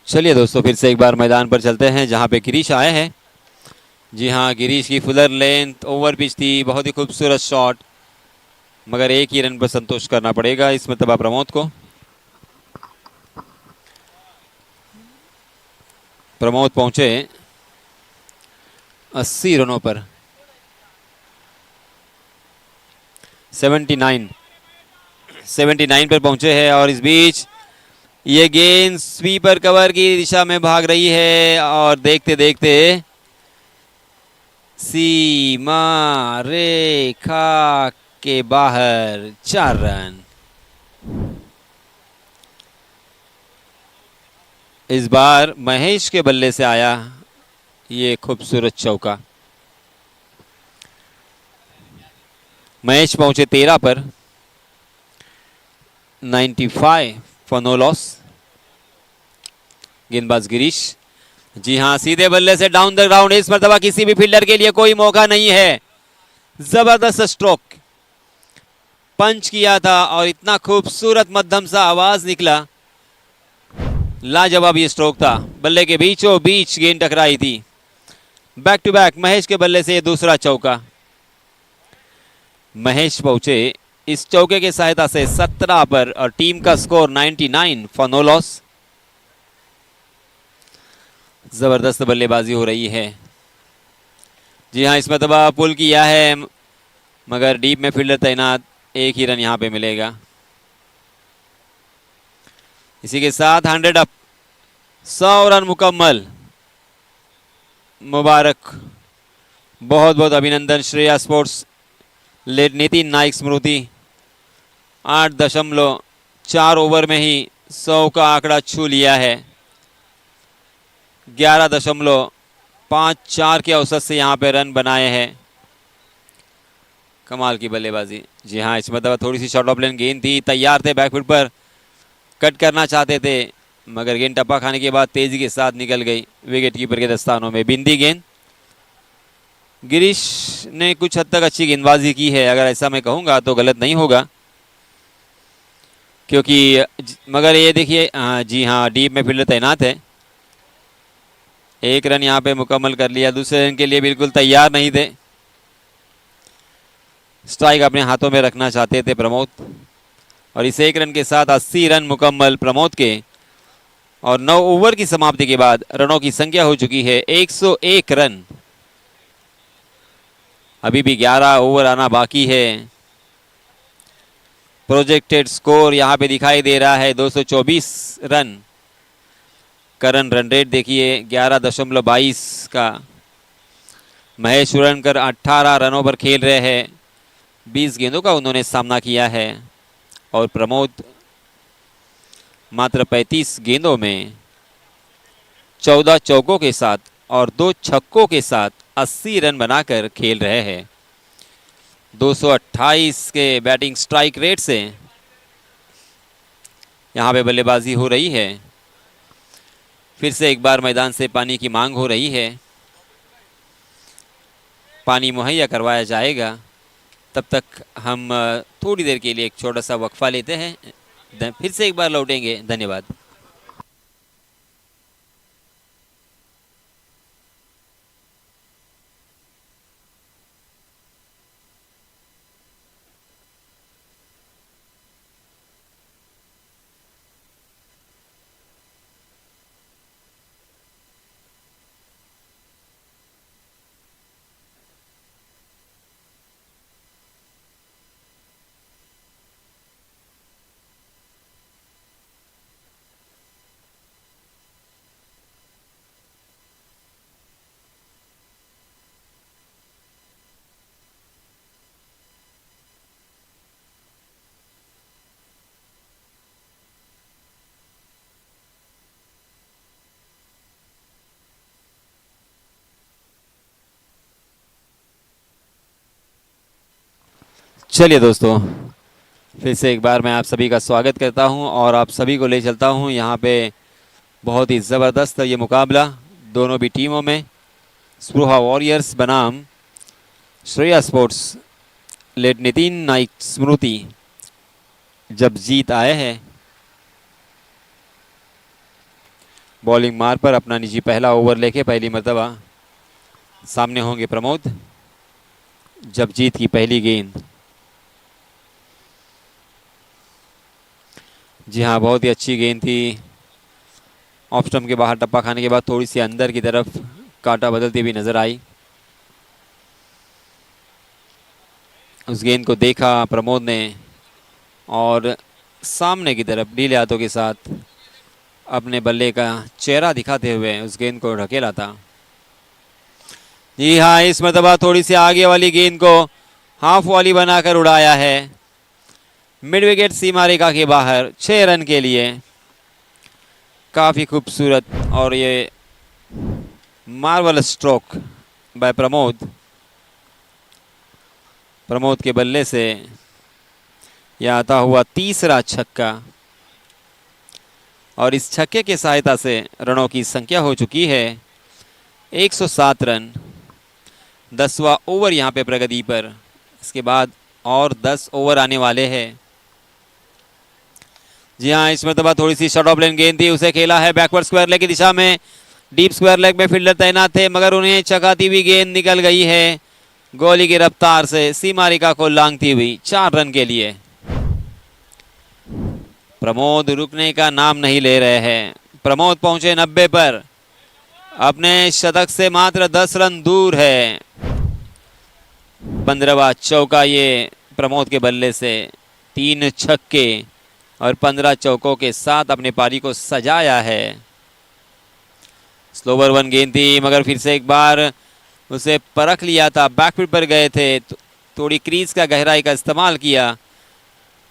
चलिए दोस्तों, फिर से एक बार मैदान पर चलते हैं जहां पे गिरीश आए हैं। जी हाँ, गिरीश की फुलर लेंथ ओवर पिच थी, बहुत ही खूबसूरत शॉट, मगर एक ही रन पर संतोष करना पड़ेगा इस मरतबा प्रमोद को। प्रमोद पहुंचे 80 रनों पर, 79 पर पहुंचे हैं। और इस बीच ये गेंद स्वीपर कवर की दिशा में भाग रही है और देखते देखते सीमा रेखा के बाहर 4 रन। इस बार महेश के बल्ले से आया ये खूबसूरत चौका। महेश पहुंचे 13 पर, 95 फॉर नो लॉस। गेंदबाज गिरीश, जी हां, सीधे बल्ले से डाउन द ग्राउंड। इस मरतबा किसी भी फील्डर के लिए कोई मौका नहीं है। जबरदस्त स्ट्रोक पंच किया था और इतना खूबसूरत मध्यम सा आवाज निकला। लाजवाब ये स्ट्रोक था, बल्ले के बीचों बीच गेंद टकराई थी। बैक टू बैक महेश के बल्ले से दूसरा चौका। महेश पहुंचे इस चौके की सहायता से 17 पर और टीम का स्कोर 99 फॉर नो लॉस। जबरदस्त बल्लेबाजी हो रही है। जी हां, इस मरतबा पुल किया है मगर डीप में फील्डर तैनात, एक ही रन यहां पे मिलेगा। इसी के साथ 100 अप, 100 रन मुकम्मल। मुबारक, बहुत बहुत अभिनंदन श्रेया स्पोर्ट्स लेड नितिन नाइक स्मृति। 8.4 ओवर में ही 100 का आंकड़ा छू लिया है। 11.54 के औसत से यहां पे रन बनाए हैं। कमाल की बल्लेबाजी। जी हाँ, इस मतलब थोड़ी सी शॉर्ट ऑफ लेन गेंद थी, तैयार थे बैकफुट पर, कट करना चाहते थे मगर गेंद टप्पा खाने के बाद तेजी के साथ निकल गई विकेट कीपर के दस्तानों में। बिंदी गेंद। गिरीश ने कुछ हद तक अच्छी गेंदबाजी की है, अगर ऐसा मैं कहूंगा तो गलत नहीं होगा, क्योंकि मगर ये देखिए, जी हाँ, डीप में फील्डर तैनात है। एक रन यहाँ पे मुकम्मल कर लिया, दूसरे रन के लिए बिल्कुल तैयार नहीं थे। स्ट्राइक अपने हाथों में रखना चाहते थे प्रमोद, और इस एक रन के साथ 80 रन मुकम्मल प्रमोद के। और 9 ओवर की समाप्ति के बाद रनों की संख्या हो चुकी है 101 रन। अभी भी 11 ओवर आना बाकी है। प्रोजेक्टेड स्कोर यहां पे दिखाई दे रहा है 224 रन। करंट रन रेट देखिए 11.22 का। महेश उरणकर 18 रनों पर खेल रहे हैं, 20 गेंदों का उन्होंने सामना किया है। और प्रमोद मात्र 35 गेंदों में 14 चौकों के साथ और 2 छक्कों के साथ 80 रन बनाकर खेल रहे हैं। 228 के बैटिंग स्ट्राइक रेट से यहां पे बल्लेबाजी हो रही है। फिर से एक बार मैदान से पानी की मांग हो रही है, पानी मुहैया करवाया जाएगा। तब तक हम थोड़ी देर के लिए एक छोटा सा वक्फा लेते हैं, फिर से एक बार लौटेंगे। धन्यवाद। चलिए दोस्तों, फिर से एक बार मैं आप सभी का स्वागत करता हूं और आप सभी को ले चलता हूं यहां पे बहुत ही ज़बरदस्त ये मुकाबला दोनों भी टीमों में। स्पृहा वॉरियर्स बनाम श्रेया स्पोर्ट्स लेड नितिन नाइक स्मृति जब जीत आए हैं। बॉलिंग मार पर अपना निजी पहला ओवर लेके पहली मर्तबा सामने होंगे प्रमोद। जपजीत की पहली गेंद। जी हाँ, बहुत ही अच्छी गेंद थी। ऑफ स्टंप के बाहर टप्पा खाने के बाद थोड़ी सी अंदर की तरफ कांटा बदलती हुई नजर आई। उस गेंद को देखा प्रमोद ने और सामने की तरफ ढीले हाथों के साथ अपने बल्ले का चेहरा दिखाते हुए उस गेंद को ढकेला था। जी हाँ, इस मर्तबा थोड़ी सी आगे वाली गेंद को हाफ वॉली बनाकर उड़ाया है मिड विकेट सीमा रेखा के बाहर 6 रन के लिए। काफी खूबसूरत और ये marvellous stroke bye Pramod. Pramod के बल्ले से यह आता हुआ तीसरा छक्का और इस छक्के की सहायता से रनों की संख्या हो चुकी है 107 रन। 10वां ओवर यहां पे प्रगति पर। इसके बाद और 10 ओवर आने वाले हैं। जी हाँ, इस मर्तबा थोड़ी सी शॉर्ट ऑफ लेन गेंद थी, उसे खेला है बैकवर्ड स्क्वायर लेग की दिशा में। डीप स्क्वायर लेग में फील्डर तैनात थे मगर उन्हें चकाती हुई गेंद निकल गई है गोली की रफ्तार से सीमा रेखा को लांघती हुई 4 रन के लिए। प्रमोद रुकने का नाम नहीं ले रहे हैं। प्रमोद पहुंचे 90 पर, अपने शतक से मात्र 10 रन दूर है। 15वां चौका ये प्रमोद के बल्ले से। 3 छक्के और 15 चौकों के साथ अपने पारी को सजाया है। स्लोवर वन गेंद थी मगर फिर से एक बार उसे परख लिया था। बैकफुट पर गए थे, थोड़ी क्रीज का गहराई का इस्तेमाल किया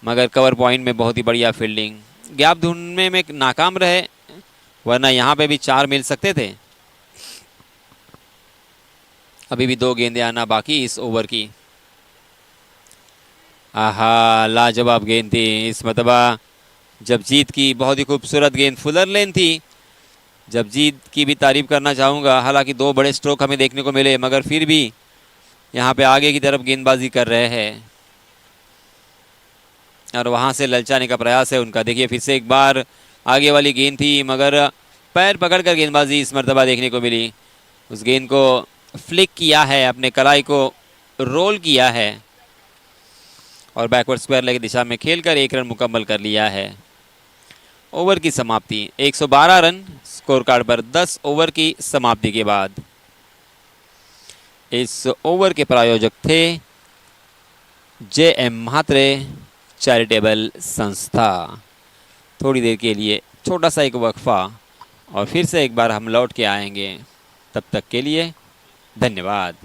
मगर कवर पॉइंट में बहुत ही बढ़िया फील्डिंग। गैप ढूंढने में नाकाम रहे, वरना यहां पे भी 4 मिल सकते थे। अभी भी 2 गेंदें आना बाकी इस ओवर की। आहा, लाजवाब गेंद थी। इस मर्तबा जपजीत की बहुत ही खूबसूरत गेंद फुलर लेन थी। जपजीत की भी तारीफ करना चाहूँगा। हालांकि 2 बड़े स्ट्रोक हमें देखने को मिले मगर फिर भी यहाँ पे आगे की तरफ गेंदबाजी कर रहे हैं और वहाँ से ललचाने का प्रयास है उनका। देखिए फिर से एक बार आगे वाली गेंद थी मगर पैर पकड़कर गेंदबाजी इस मर्तबा देखने को मिली। उस गेंद को फ्लिक किया है, अपने कलाई को रोल किया है और बैकवर्ड स्क्वायर लेग की दिशा में खेलकर 1 रन मुकम्मल कर लिया है। ओवर की समाप्ति 112 रन स्कोर कार्ड पर 10 ओवर की समाप्ति के बाद। इस ओवर के प्रायोजक थे JM म्हात्रे चैरिटेबल संस्था। थोड़ी देर के लिए छोटा सा एक वक्फा और फिर से एक बार हम लौट के आएंगे। तब तक के लिए धन्यवाद।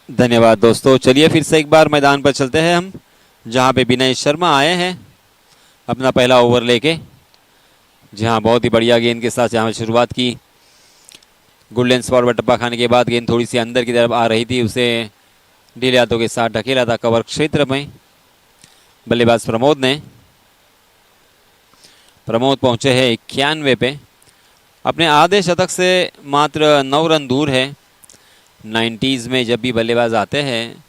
धन्यवाद दोस्तों। चलिए फिर से एक बार मैदान पर चलते हैं हम, जहां पे विनय शर्मा आए हैं अपना पहला ओवर लेके। जहां बहुत ही बढ़िया गेंद के साथ जहां शुरुआत की, गोल्डन स्पॉट पर टप्पा खाने के बाद गेंद थोड़ी सी अंदर की तरफ आ रही थी, उसे ढीले हाथों के साथ ढकेला था कवर क्षेत्र में बल्लेबाज प्रमोद ने। प्रमोद पहुंचे हैं 91 पे, अपने आधे शतक से मात्र 9 रन दूर है। 90s में जब भी बल्लेबाज आते हैं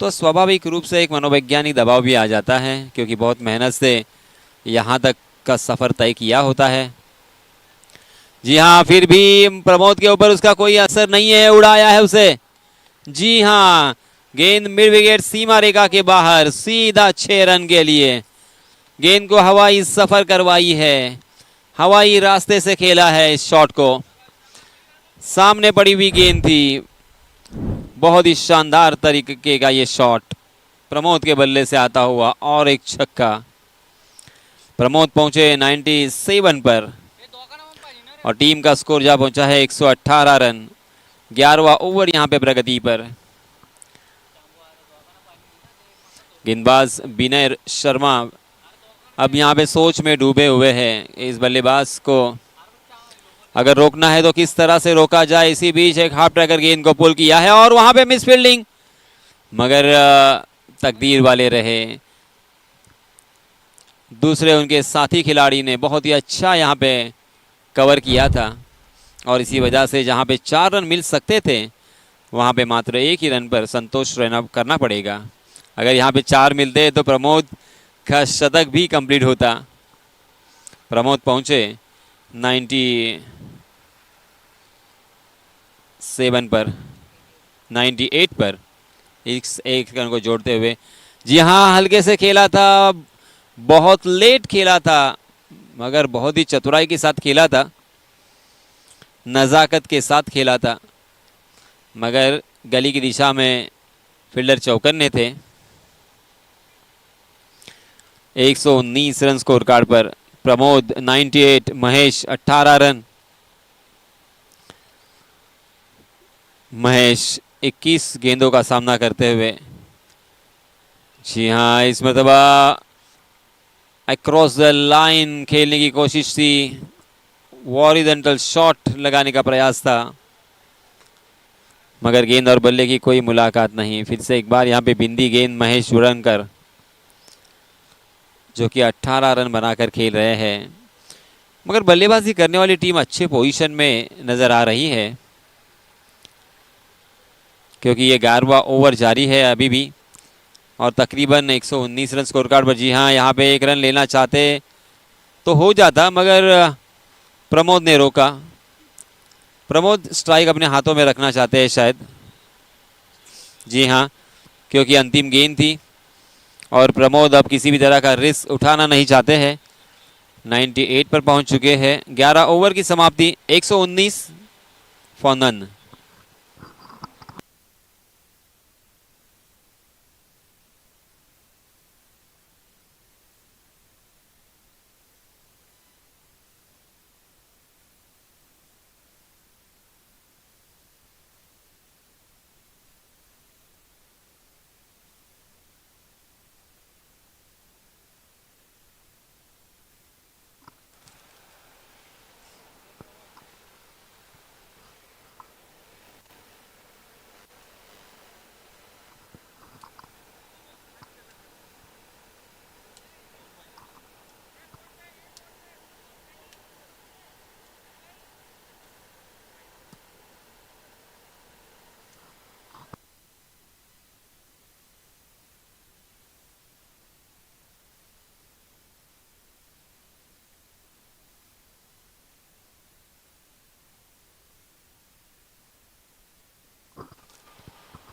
तो स्वाभाविक रूप से एक मनोवैज्ञानिक दबाव भी आ जाता है, क्योंकि बहुत मेहनत से यहाँ तक का सफ़र तय किया होता है। जी हाँ, फिर भी प्रमोद के ऊपर उसका कोई असर नहीं है, उड़ाया है उसे। जी हाँ, गेंद मिड विकेट सीमा रेखा के बाहर, सीधा 6 रन के लिए गेंद को हवाई सफर करवाई है, हवाई रास्ते से खेला है इस शॉट को। सामने पड़ी हुई गेंद थी, बहुत ही शानदार तरीके का ये शॉट प्रमोद के बल्ले से आता हुआ, और एक छक्का। प्रमोद पहुंचे 97 पर और टीम का स्कोर जा पहुंचा है 118 रन। 11वां ओवर यहां पे प्रगति पर। गेंदबाज विनय शर्मा अब यहां पे सोच में डूबे हुए हैं। इस बल्लेबाज को अगर रोकना है तो किस तरह से रोका जाए। इसी बीच एक हाफ ट्रैकर गेंद को पुल किया है और वहां पे मिस फील्डिंग, मगर तकदीर वाले रहे। दूसरे उनके साथी खिलाड़ी ने बहुत ही अच्छा यहां पे कवर किया था, और इसी वजह से जहां पे 4 रन मिल सकते थे वहां पे मात्र 1 ही रन पर संतोष रहना करना पड़ेगा। अगर यहां पे 4 मिलते तो प्रमोद का शतक भी कंप्लीट होता। प्रमोद पहुंचे 97 पर, 98 पर, एक रन को जोड़ते हुए। जी हाँ, हल्के से खेला था, बहुत लेट खेला था, मगर बहुत ही चतुराई के साथ खेला था, नज़ाकत के साथ खेला था, मगर गली की दिशा में फील्डर चौकन्ने थे। 119 रन स्कोर कार्ड पर प्रमोद 98, महेश 18 रन। महेश 21 गेंदों का सामना करते हुए। जी हाँ, इस मरतबा अक्रॉस द लाइन खेलने की कोशिश थी, हॉरिजॉन्टल शॉट लगाने का प्रयास था, मगर गेंद और बल्ले की कोई मुलाकात नहीं। फिर से एक बार यहाँ पे बिंदी गेंद महेश उड़नकर, जो कि 18 रन बनाकर खेल रहे हैं, मगर बल्लेबाजी करने वाली टीम अच्छे पोजीशन में नजर आ रही है, क्योंकि ये 11वां ओवर जारी है अभी भी, और तकरीबन 119 रन स्कोर कार्ड पर। जी हाँ, यहाँ पे 1 रन लेना चाहते तो हो जाता, मगर प्रमोद ने रोका। प्रमोद स्ट्राइक अपने हाथों में रखना चाहते हैं शायद। जी हाँ, क्योंकि अंतिम गेंद थी और प्रमोद अब किसी भी तरह का रिस्क उठाना नहीं चाहते हैं। 98 पर पहुंच चुके हैं। 11 ओवर की समाप्ति, 119 फॉर नन।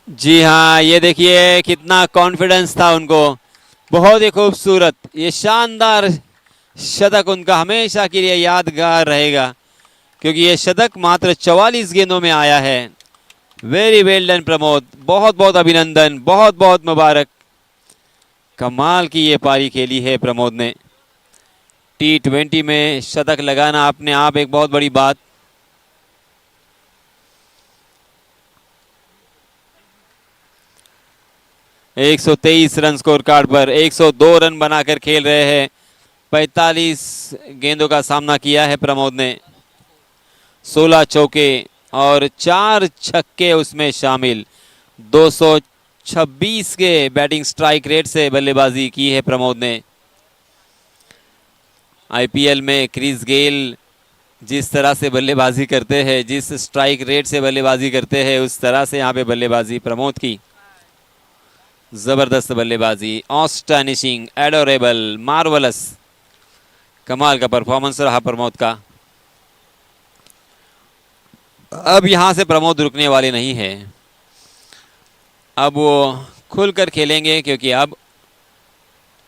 जी हाँ, ये देखिए कितना कॉन्फिडेंस था उनको, बहुत ही खूबसूरत ये शानदार शतक उनका हमेशा के लिए यादगार रहेगा, क्योंकि ये शतक मात्र 44 गेंदों में आया है। वेरी वेल डन प्रमोद, बहुत बहुत अभिनंदन, बहुत बहुत मुबारक। कमाल की ये पारी खेली है प्रमोद ने। T20 में शतक लगाना अपने आप एक बहुत बड़ी बात। 123 रन स्कोर कार्ड पर 102 रन बनाकर खेल रहे हैं। 45 गेंदों का सामना किया है प्रमोद ने। 16 चौके और 4 छक्के उसमें शामिल। 226 के बैटिंग स्ट्राइक रेट से बल्लेबाजी की है प्रमोद ने। आईपीएल में क्रिस गेल जिस तरह से बल्लेबाजी करते हैं, जिस स्ट्राइक रेट से बल्लेबाजी करते हैं, उस तरह से यहाँ पे बल्लेबाजी प्रमोद की। जबरदस्त बल्लेबाजी, ऑस्टनिशिंग, एडोरेबल, मार्वलस, कमाल का परफॉर्मेंस रहा प्रमोद का। अब यहां से प्रमोद रुकने वाले नहीं है, अब वो खुलकर खेलेंगे क्योंकि अब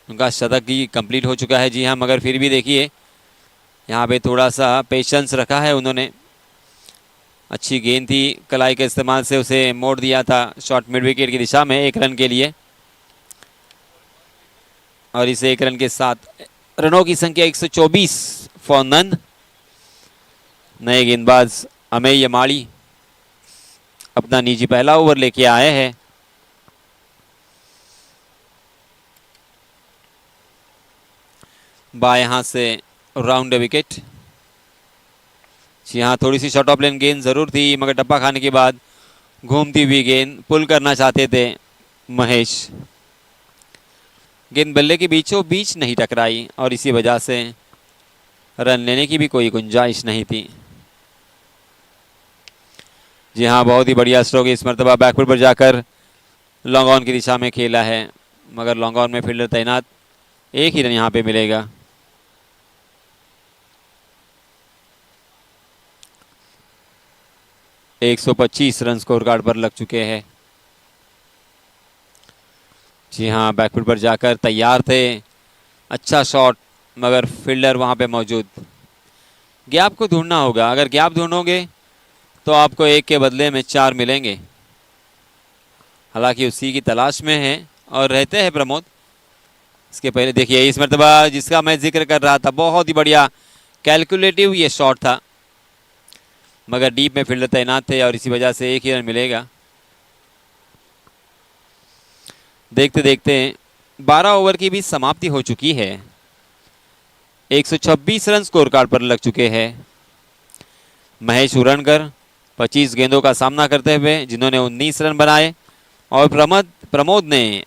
उनका शतक ही कंप्लीट हो चुका है। जी हाँ, मगर फिर भी देखिए यहाँ पे थोड़ा सा पेशेंस रखा है उन्होंने। अच्छी गेंद थी, कलाई के इस्तेमाल से उसे मोड़ दिया था शॉर्ट मिड विकेट की दिशा में 1 रन के लिए। और इसे 1 रन के साथ रनों की संख्या 124 फॉर नन। नए गेंदबाज अमेय माड़ी अपना निजी पहला ओवर लेके आए हैं। बाएं हाथ से राउंड विकेट। जी हाँ, थोड़ी सी शॉर्ट ऑफ लेन गेंद जरूर थी, मगर टप्पा खाने के बाद घूमती हुई गेंद पुल करना चाहते थे महेश। गेंद बल्ले के बीचों बीच नहीं टकराई और इसी वजह से रन लेने की भी कोई गुंजाइश नहीं थी। जी हाँ, बहुत ही बढ़िया स्ट्रोक इस मरतबा बैकफुट पर जाकर लॉन्ग ऑन की दिशा में खेला है, मगर लॉन्ग ऑन में फील्डर तैनात, 1 ही रन यहाँ पे मिलेगा। एक 125 रन स्कोर कार्ड पर लग चुके हैं। जी हाँ, बैकफुट पर जाकर तैयार थे, अच्छा शॉट, मगर फील्डर वहां पे मौजूद। गैप को ढूंढना होगा, अगर गैप ढूंढोगे तो आपको 1 के बदले में 4 मिलेंगे। हालांकि उसी की तलाश में है और रहते हैं प्रमोद। इसके पहले देखिए इस मरतबा जिसका मैं जिक्र कर रहा था, बहुत ही बढ़िया कैलकुलेटिव ये शॉट था, मगर डीप में फील्डर तैनात थे और इसी वजह से 1 ही रन मिलेगा। देखते देखते 12 ओवर की भी समाप्ति हो चुकी है। 126 रन स्कोर कार्ड पर लग चुके हैं। महेश उरणकर 25 गेंदों का सामना करते हुए जिन्होंने 19 रन बनाए, और प्रमोद ने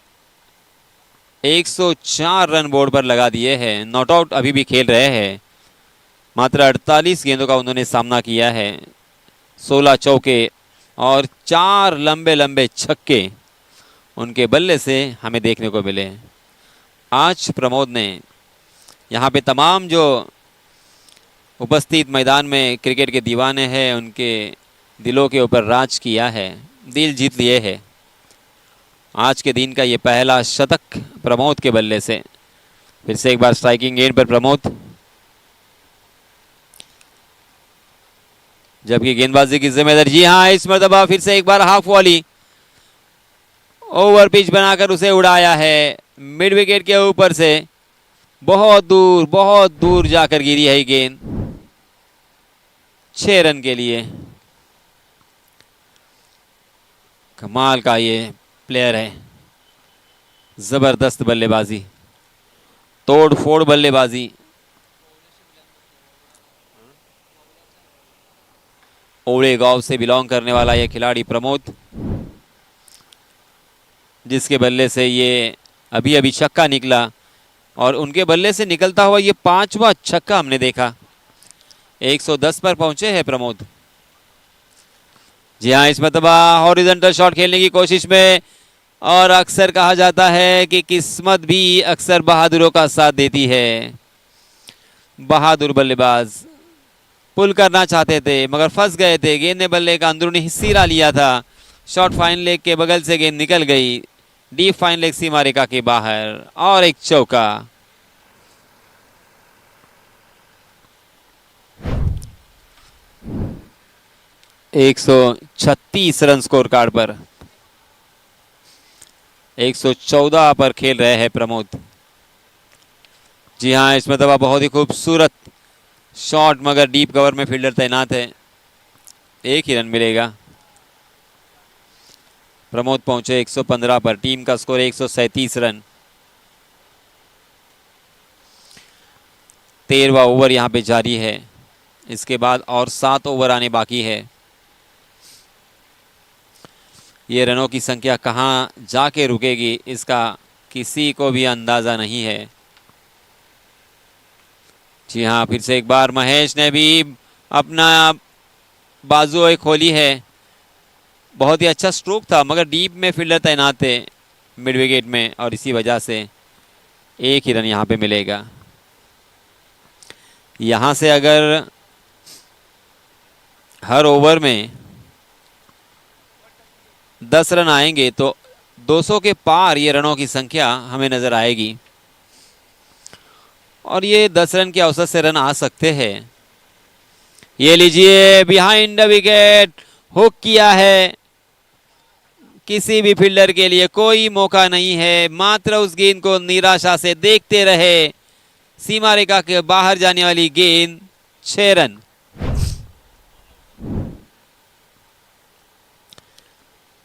104 रन बोर्ड पर लगा दिए हैं। नॉट आउट अभी भी खेल रहे हैं, मात्र 48 गेंदों का उन्होंने सामना किया है। 16 चौके और 4 लंबे लंबे छक्के उनके बल्ले से हमें देखने को मिले। आज प्रमोद ने यहाँ पे तमाम जो उपस्थित मैदान में क्रिकेट के दीवाने हैं उनके दिलों के ऊपर राज किया है, दिल जीत लिए है। आज के दिन का ये पहला शतक प्रमोद के बल्ले से। फिर से एक बार स्ट्राइकिंग एंड पर प्रमोद, जबकि गेंदबाजी की जिम्मेदारी, जी हाँ, इस मरतबा फिर से एक बार हाफ वॉली ओवर पिच बनाकर उसे उड़ाया है मिड विकेट के ऊपर से। बहुत दूर जाकर गिरी है गेंद, 6 रन के लिए। कमाल का ये प्लेयर है, जबरदस्त बल्लेबाजी, तोड़ फोड़ बल्लेबाजी। ओड़े गांव से बिलोंग करने वाला यह खिलाड़ी प्रमोद, जिसके बल्ले से ये अभी अभी छक्का निकला, और उनके बल्ले से निकलता हुआ ये 5वां छक्का हमने देखा। 110 पर पहुंचे हैं प्रमोद। जी हाँ, इस मरतबा हॉरिजॉन्टल शॉट खेलने की कोशिश में, और अक्सर कहा जाता है कि किस्मत भी अक्सर बहादुरों का साथ देती है। बहादुर बल्लेबाज पुल करना चाहते थे मगर फंस गए थे। गेंद ने बल्ले का अंदरूनी हिस्सा लिया था, शॉर्ट फाइन लेग के बगल से गेंद निकल गई, डीप फाइन लेग सीमा रेखा के बाहर, और एक चौका। एक 136 रन स्कोर कार्ड पर 114 पर खेल रहे हैं प्रमोद। जी हाँ, इसमें तो बहुत ही खूबसूरत शॉट, मगर डीप कवर में फील्डर तैनात है, 1 ही रन मिलेगा। प्रमोद पहुंचे 115 पर। टीम का स्कोर 137 रन। 13वां ओवर यहां पे जारी है। इसके बाद और 7 ओवर आने बाकी है। ये रनों की संख्या कहां जाके रुकेगी इसका किसी को भी अंदाजा नहीं है। जी हाँ, फिर से एक बार महेश ने भी अपना बाजुएं खोली है। बहुत ही अच्छा स्ट्रोक था, मगर डीप में फील्डर तैनात थे मिड विकेट में, और इसी वजह से एक ही रन यहां पे मिलेगा। यहां से अगर हर ओवर में 10 रन आएंगे तो 200 के पार ये रनों की संख्या हमें नजर आएगी, और ये 10 रन के औसत से रन आ सकते हैं। ये लीजिए, बिहाइंड द विकेट हुक किया है। किसी भी फील्डर के लिए कोई मौका नहीं है, मात्र उस गेंद को निराशा से देखते रहे। सीमा रेखा के बाहर जाने वाली गेंद, 6 रन।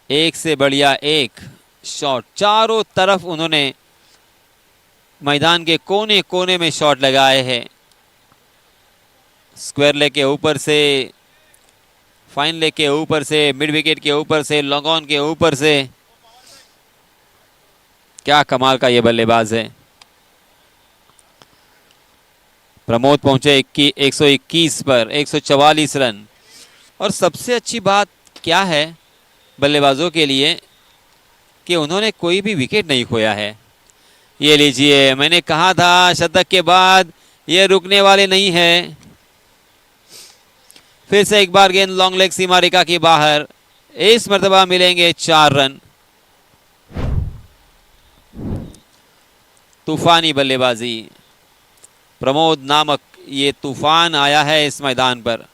एक से बढ़िया एक शॉट, चारों तरफ उन्होंने मैदान के कोने कोने में शॉट लगाए हैं। स्क्वायर लेग के ऊपर से, फाइन लेग के ऊपर से, मिड विकेट के ऊपर से, लॉन्ग ऑन के ऊपर से। क्या कमाल का ये बल्लेबाज है। प्रमोद पहुंचे 121 पर, 144 रन। और सबसे अच्छी बात क्या है बल्लेबाजों के लिए कि उन्होंने कोई भी विकेट नहीं खोया है। ये लीजिए, मैंने कहा था शतक के बाद ये रुकने वाले नहीं है। फिर से एक बार गेंद लॉन्ग लेग सीमा रेखा के बाहर। इस मर्तबा मिलेंगे 4 रन। तूफानी बल्लेबाजी, प्रमोद नामक ये तूफान आया है इस मैदान पर।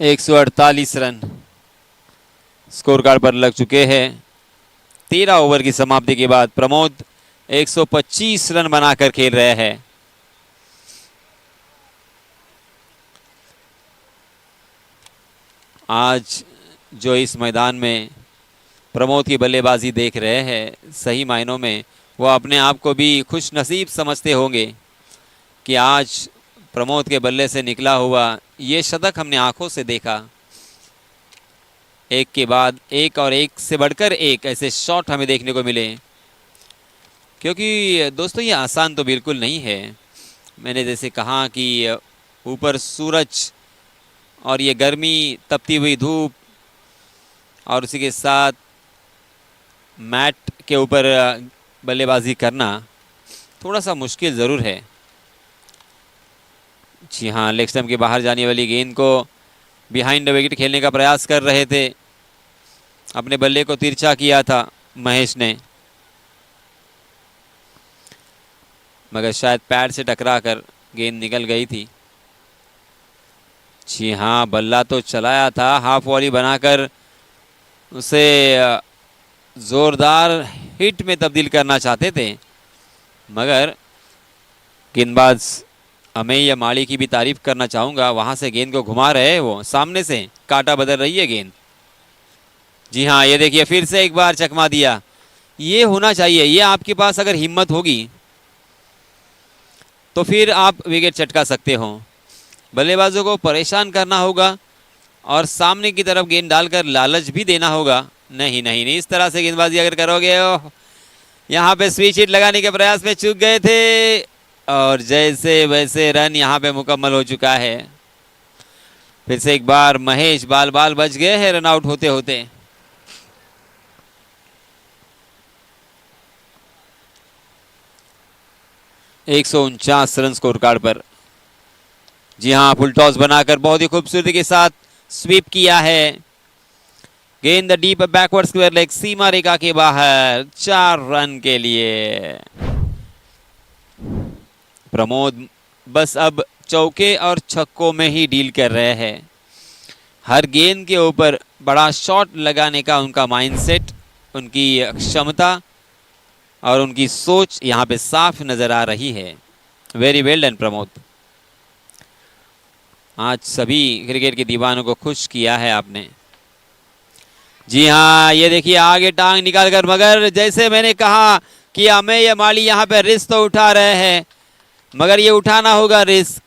एक 148 रन स्कोर कार्ड पर लग चुके हैं। 13 ओवर की समाप्ति के बाद प्रमोद 125 रन बनाकर खेल रहे हैं। आज जो इस मैदान में प्रमोद की बल्लेबाजी देख रहे हैं, सही मायनों में वो अपने आप को भी खुश नसीब समझते होंगे कि आज प्रमोद के बल्ले से निकला हुआ ये शतक हमने आंखों से देखा। एक के बाद एक और एक से बढ़कर एक ऐसे शॉट हमें देखने को मिले, क्योंकि दोस्तों ये आसान तो बिल्कुल नहीं है। मैंने जैसे कहा कि ऊपर सूरज और ये गर्मी, तपती हुई धूप, और उसी के साथ मैट के ऊपर बल्लेबाजी करना थोड़ा सा मुश्किल ज़रूर है। जी हाँ, लेग स्टंप के बाहर जाने वाली गेंद को बिहाइंड द विकेट खेलने का प्रयास कर रहे थे। अपने बल्ले को तिरछा किया था महेश ने, मगर शायद पैड से टकराकर गेंद निकल गई थी। जी हाँ, बल्ला तो चलाया था, हाफ वॉली बनाकर उसे जोरदार हिट में तब्दील करना चाहते थे, मगर गेंदबाज अमेय माली की भी तारीफ करना चाहूँगा। वहाँ से गेंद को घुमा रहे हैं वो, सामने से काटा बदल रही है गेंद। जी हाँ, ये देखिए, फिर से एक बार चकमा दिया। ये होना चाहिए, ये आपके पास अगर हिम्मत होगी तो फिर आप विकेट चटका सकते हो। बल्लेबाजों को परेशान करना होगा और सामने की तरफ गेंद डालकर लालच भी देना होगा। नहीं नहीं नहीं, इस तरह से गेंदबाजी अगर करोगे, यहाँ पे स्विच हिट लगाने के प्रयास में चूक गए थे, और जैसे वैसे रन यहाँ पे मुकम्मल हो चुका है। फिर से एक बार महेश बाल बाल बच गए हैं रन आउट होते होते। एक 149 रन स्कोर कार्ड पर। जी हाँ, फुल टॉस बनाकर बहुत ही खूबसूरती के साथ स्वीप किया है। गेंद डीप बैकवर्ड स्क्वायर लेग सीमा रेखा के बाहर, 4 रन के लिए। प्रमोद बस अब चौके और छक्कों में ही डील कर रहे हैं। हर गेंद के ऊपर बड़ा शॉट लगाने का उनका माइंडसेट, उनकी क्षमता और उनकी सोच यहाँ पे साफ नजर आ रही है। Very well done Pramod. आज सभी क्रिकेट के दीवानों को खुश किया है आपने। जी हाँ, ये देखिए आगे टांग निकाल कर, मगर जैसे मैंने कहा कि अमेय माली यहाँ पे रिस्क तो उठा रहे हैं, मगर ये उठाना होगा रिस्क,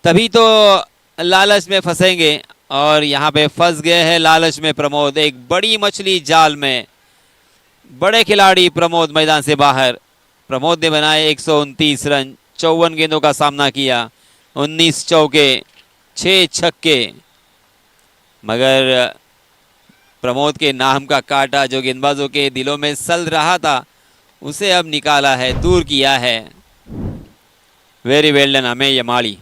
तभी तो लालच में फंसेंगे। और यहाँ पे फंस गए हैं लालच में प्रमोद, एक बड़ी मछली जाल में। बड़े खिलाड़ी प्रमोद मैदान से बाहर। प्रमोद ने बनाए 129 रन, 54 गेंदों का सामना किया, 19 चौके, 6 छक्के, मगर प्रमोद के नाम का कांटा जो गेंदबाजों के दिलों में सल रहा था, उसे अब निकाला है, दूर किया है। वेरी वेल डन अमेय माली।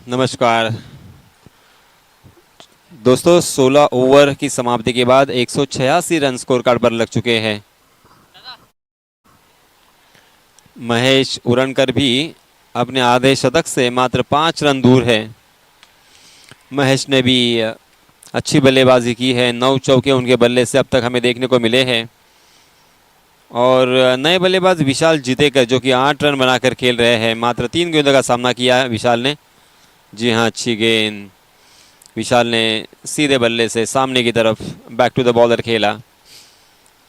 नमस्कार दोस्तों, 16 ओवर की समाप्ति के बाद 186 रन स्कोर कार्ड पर लग चुके हैं। महेश उरणकर भी अपने आधे शतक से मात्र 5 रन दूर है। महेश ने भी अच्छी बल्लेबाजी की है। 9 चौके उनके बल्ले से अब तक हमें देखने को मिले हैं। और नए बल्लेबाज विशाल जितेकर जो कि 8 रन बनाकर खेल रहे हैं, मात्र 3 गेंदों का सामना किया है विशाल ने। जी हाँ, अच्छी गेंद। विशाल ने सीधे बल्ले से सामने की तरफ बैक टू द बॉलर खेला।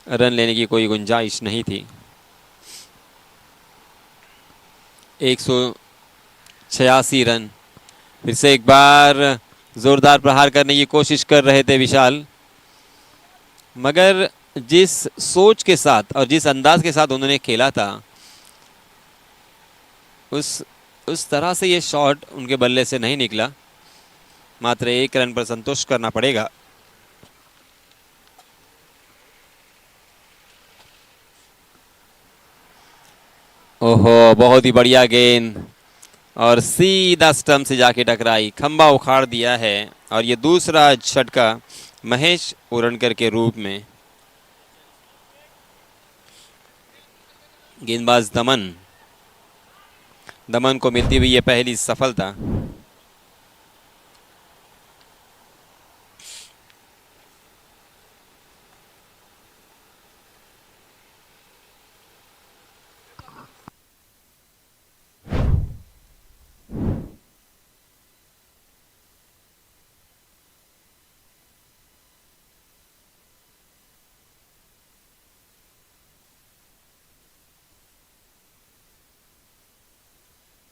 रन लेने की कोई गुंजाइश नहीं थी। 186 रन। फिर से एक बार जोरदार प्रहार करने की कोशिश कर रहे थे विशाल, मगर जिस सोच के साथ और जिस अंदाज के साथ उन्होंने खेला था, उस तरह से ये शॉट उनके बल्ले से नहीं निकला। मात्र 1 रन पर संतोष करना पड़ेगा। ओहो, बहुत ही बढ़िया गेंद और सीधा स्टंप से जाके टकराई, खंबा उखाड़ दिया है। और ये दूसरा झटका महेश उरणकर के रूप में। गेंदबाज दमन को मिलती हुई ये पहली सफलता।